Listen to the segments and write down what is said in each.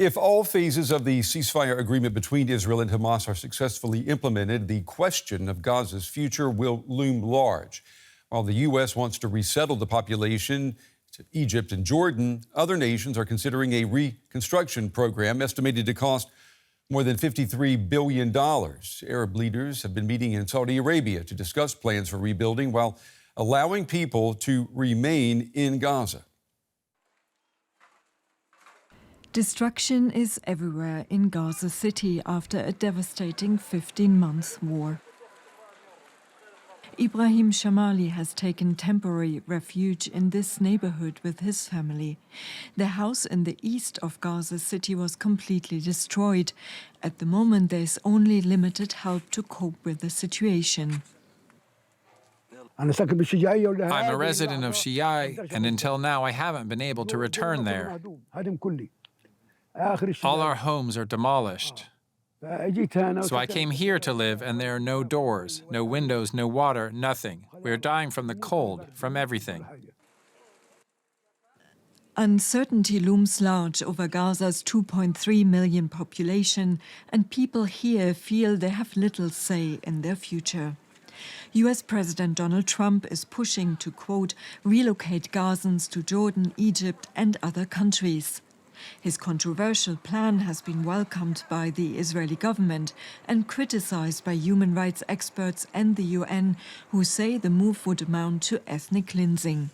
If all phases of the ceasefire agreement between Israel and Hamas are successfully implemented, the question of Gaza's future will loom large. While the U.S. wants to resettle the population to Egypt and Jordan, other nations are considering a reconstruction program estimated to cost more than $53 billion. Arab leaders have been meeting in Saudi Arabia to discuss plans for rebuilding while allowing people to remain in Gaza. Destruction is everywhere in Gaza City after a devastating 15-month war. Ibrahim Shamali has taken temporary refuge in this neighborhood with his family. The house in the east of Gaza City was completely destroyed. At the moment, there is only limited help to cope with the situation. I'm a resident of Shiai, and until now I haven't been able to return there. All our homes are demolished. So I came here to live, and there are no doors, no windows, no water, nothing. We are dying from the cold, from everything. Uncertainty looms large over Gaza's 2.3 million population, and people here feel they have little say in their future. U.S. President Donald Trump is pushing to, quote, relocate Gazans to Jordan, Egypt, and other countries. His controversial plan has been welcomed by the Israeli government and criticized by human rights experts and the UN, who say the move would amount to ethnic cleansing.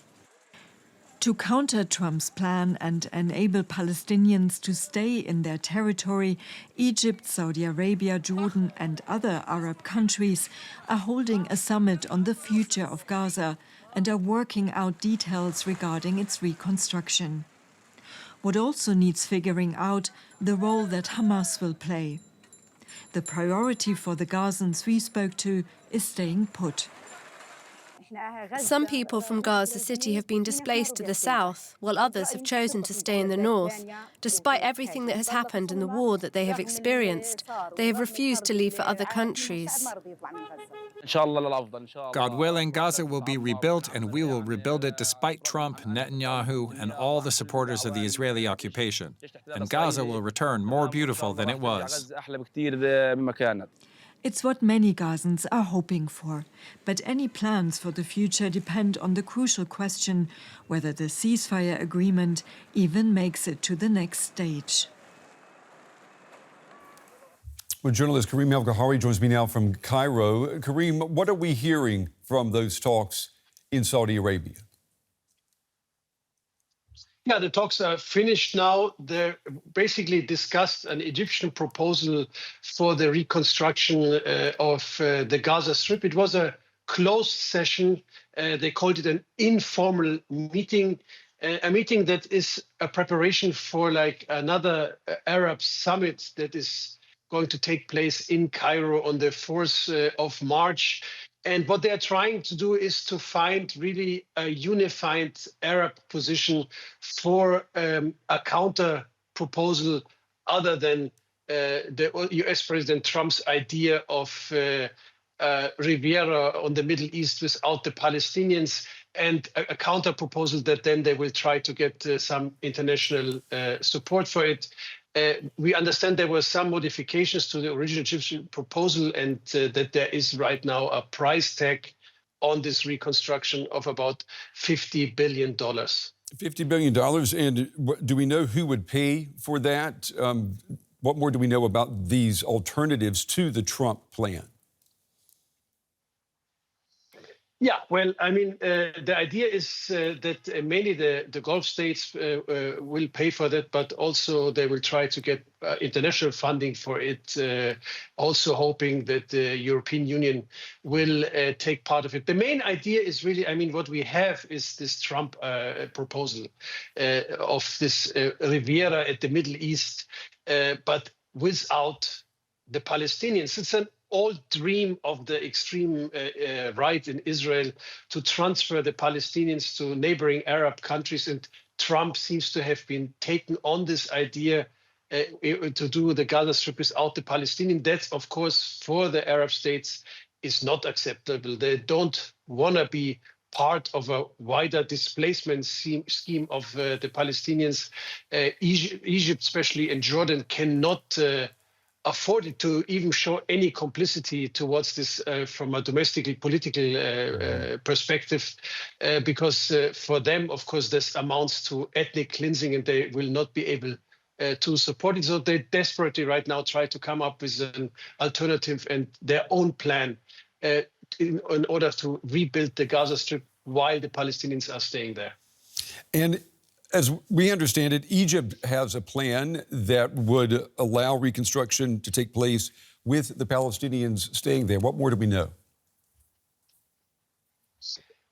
To counter Trump's plan and enable Palestinians to stay in their territory, Egypt, Saudi Arabia, Jordan and other Arab countries are holding a summit on the future of Gaza and are working out details regarding its reconstruction. What also needs figuring out the role that Hamas will play. The priority for the Gazans we spoke to is staying put. Some people from Gaza City have been displaced to the south, while others have chosen to stay in the north. Despite everything that has happened in the war that they have experienced, they have refused to leave for other countries. God willing, Gaza will be rebuilt, and we will rebuild it despite Trump, Netanyahu, and all the supporters of the Israeli occupation. And Gaza will return more beautiful than it was. It's what many Gazans are hoping for. But any plans for the future depend on the crucial question whether the ceasefire agreement even makes it to the next stage. Well, journalist Karim El-Gawhary joins me now from Cairo. Karim, what are we hearing from those talks in Saudi Arabia? Yeah, the talks are finished now. They basically discussed an Egyptian proposal for the reconstruction of the Gaza Strip. It was a closed session. They called it an informal meeting, a meeting that is a preparation for like another Arab summit that is going to take place in Cairo on the 4th of March. And what they're trying to do is to find really a unified Arab position for a counter proposal other than the US President Trump's idea of Riviera on the Middle East without the Palestinians, and a counter proposal that then they will try to get some international support for it. We understand there were some modifications to the original Egyptian proposal, and that there is right now a price tag on this reconstruction of about $50 billion. $50 billion. And do we know who would pay for that? What more do we know about these alternatives to the Trump plan? Yeah, well, I mean, the idea is that mainly the Gulf states will pay for that, but also they will try to get international funding for it, also hoping that the European Union will take part of it. The main idea is really, I mean, what we have is this Trump proposal of this Riviera at the Middle East, but without the Palestinians. It's an old dream of the extreme right in Israel to transfer the Palestinians to neighboring Arab countries. And Trump seems to have been taken on this idea to do the Gaza Strip without the Palestinians. That, of course, for the Arab states is not acceptable. They don't want to be part of a wider displacement scheme of the Palestinians. Egypt, especially, and Jordan cannot afford it to even show any complicity towards this from a domestically political perspective, because for them, of course, this amounts to ethnic cleansing, and they will not be able to support it. So they desperately right now try to come up with an alternative and their own plan in order to rebuild the Gaza Strip while the Palestinians are staying there. And as we understand it, Egypt has a plan that would allow reconstruction to take place with the Palestinians staying there. What more do we know?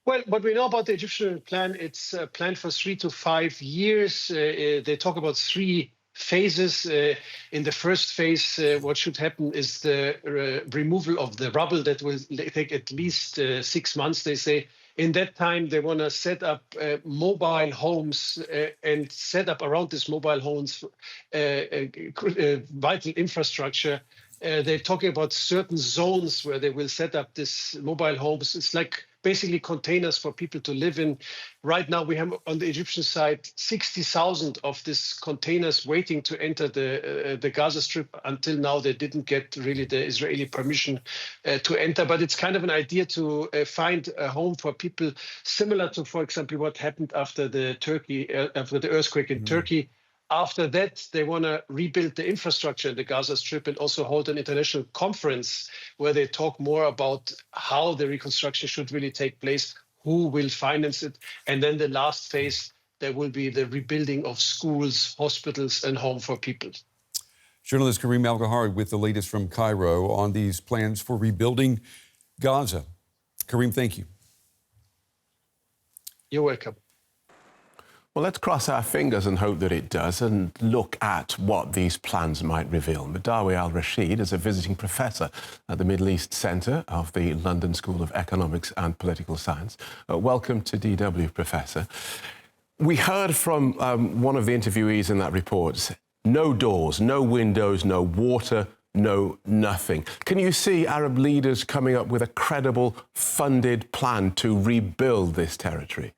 Well, what we know about the Egyptian plan, it's a plan for 3 to 5 years. They talk about 3 phases. In the first phase, what should happen is the removal of the rubble that will take at least 6 months, they say. In that time, they want to set up mobile homes and set up around these mobile homes vital infrastructure. They're talking about certain zones where they will set up these mobile homes. It's like basically containers for people to live in. Right now, we have on the Egyptian side 60,000 of these containers waiting to enter the Gaza Strip. Until now, they didn't get really the Israeli permission to enter. But it's kind of an idea to find a home for people, similar to, for example, what happened after the earthquake in Turkey. After that, they want to rebuild the infrastructure in the Gaza Strip and also hold an international conference where they talk more about how the reconstruction should really take place, who will finance it. And then the last phase, there will be the rebuilding of schools, hospitals, and home for people. Journalist Karim El-Gawhary with the latest from Cairo on these plans for rebuilding Gaza. Karim, thank you. You're welcome. Well, let's cross our fingers and hope that it does and look at what these plans might reveal. Madawi Al-Rasheed is a visiting professor at the Middle East Centre of the London School of Economics and Political Science. Welcome to DW, Professor. We heard from one of the interviewees in that report, no doors, no windows, no water, no nothing. Can you see Arab leaders coming up with a credible, funded plan to rebuild this territory?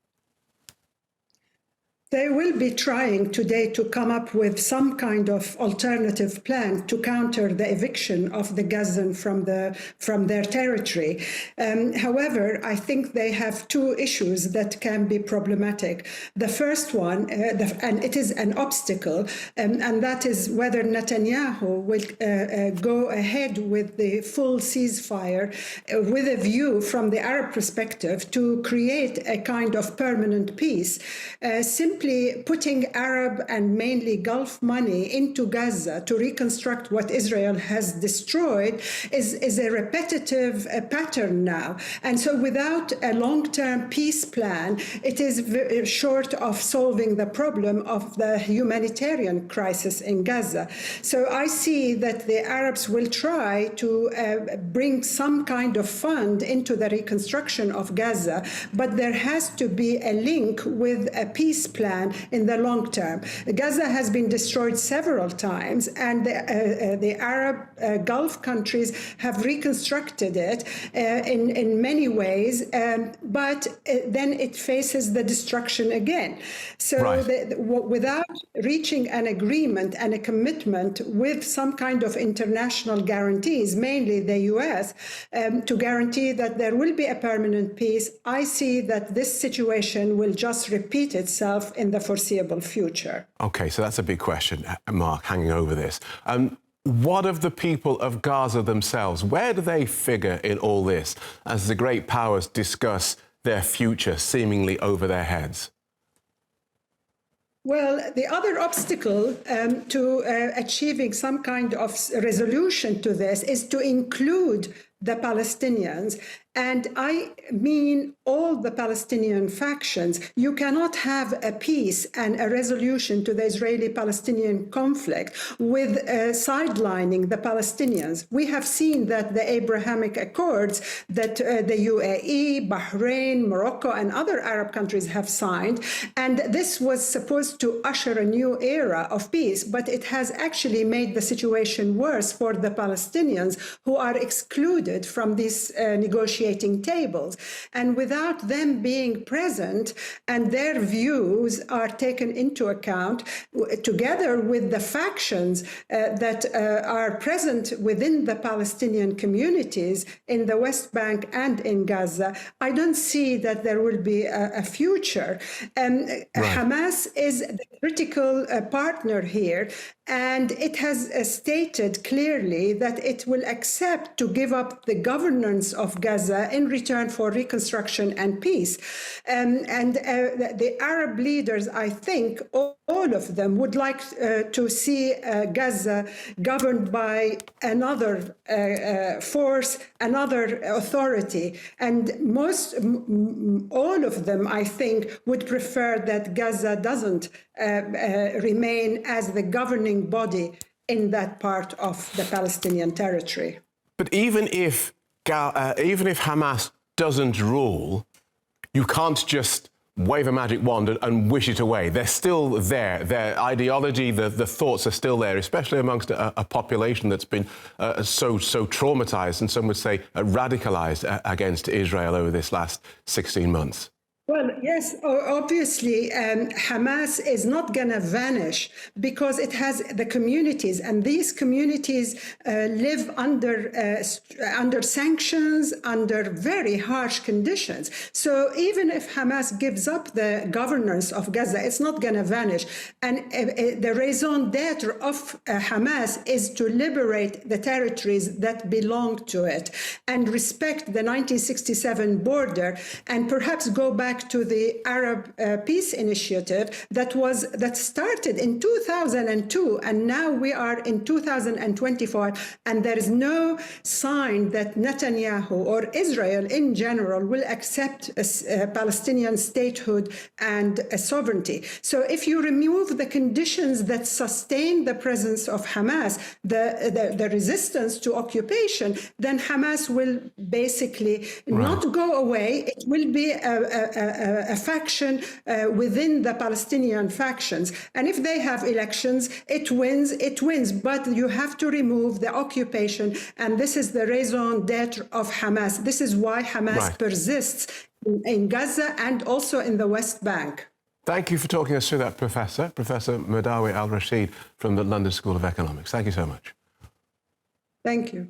They will be trying today to come up with some kind of alternative plan to counter the eviction of the Gazan from their territory. However, I think they have 2 issues that can be problematic. The first one, and it is an obstacle, and that is whether Netanyahu will go ahead with the full ceasefire with a view from the Arab perspective to create a kind of permanent peace. Simply putting Arab and mainly Gulf money into Gaza to reconstruct what Israel has destroyed is a repetitive pattern now. And so without a long-term peace plan, it is short of solving the problem of the humanitarian crisis in Gaza. So I see that the Arabs will try to bring some kind of fund into the reconstruction of Gaza, but there has to be a link with a peace plan in the long term. Gaza has been destroyed several times, and the Arab Gulf countries have reconstructed it in many ways, but then it faces the destruction again. So without reaching an agreement and a commitment with some kind of international guarantees, mainly the US, to guarantee that there will be a permanent peace, I see that this situation will just repeat itself in the foreseeable future. OK, so that's a big question, Mark, hanging over this. What of the people of Gaza themselves? Where do they figure in all this as the great powers discuss their future seemingly over their heads? Well, the other obstacle to achieving some kind of resolution to this is to include the Palestinians. And I mean all the Palestinian factions. You cannot have a peace and a resolution to the Israeli-Palestinian conflict with sidelining the Palestinians. We have seen that the Abrahamic Accords that the UAE, Bahrain, Morocco, and other Arab countries have signed, and this was supposed to usher a new era of peace, but it has actually made the situation worse for the Palestinians who are excluded from these negotiations negotiating tables. And without them being present and their views are taken into account, together with the factions that are present within the Palestinian communities in the West Bank and in Gaza, I don't see that there will be a future. Right. Hamas is the critical partner here, and it has stated clearly that it will accept to give up the governance of Gaza in return for reconstruction and peace. The Arab leaders, I think, all of them would like to see Gaza governed by another force, another authority. And all of them, I think, would prefer that Gaza doesn't remain as the governing body in that part of the Palestinian territory. But even if Hamas doesn't rule, you can't just wave a magic wand and wish it away. They're still there. Their ideology, the thoughts are still there, especially amongst a population that's been so traumatized and some would say radicalized against Israel over this last 16 months. Well, yes, obviously, Hamas is not going to vanish because it has the communities, and these communities live under sanctions, under very harsh conditions. So even if Hamas gives up the governance of Gaza, it's not going to vanish. And the raison d'etre of Hamas is to liberate the territories that belong to it and respect the 1967 border and perhaps go back to the Arab Peace Initiative that started in 2002, and now we are in 2024, and there is no sign that Netanyahu or Israel in general will accept a Palestinian statehood and a sovereignty. So if you remove the conditions that sustain the presence of Hamas, the resistance to occupation, then Hamas will basically not go away. It will be a faction within the Palestinian factions. And if they have elections, it wins. But you have to remove the occupation. And this is the raison d'etre of Hamas. This is why Hamas persists in Gaza and also in the West Bank. Thank you for talking us through that, Professor Madawi Al-Rasheed from the London School of Economics. Thank you so much. Thank you.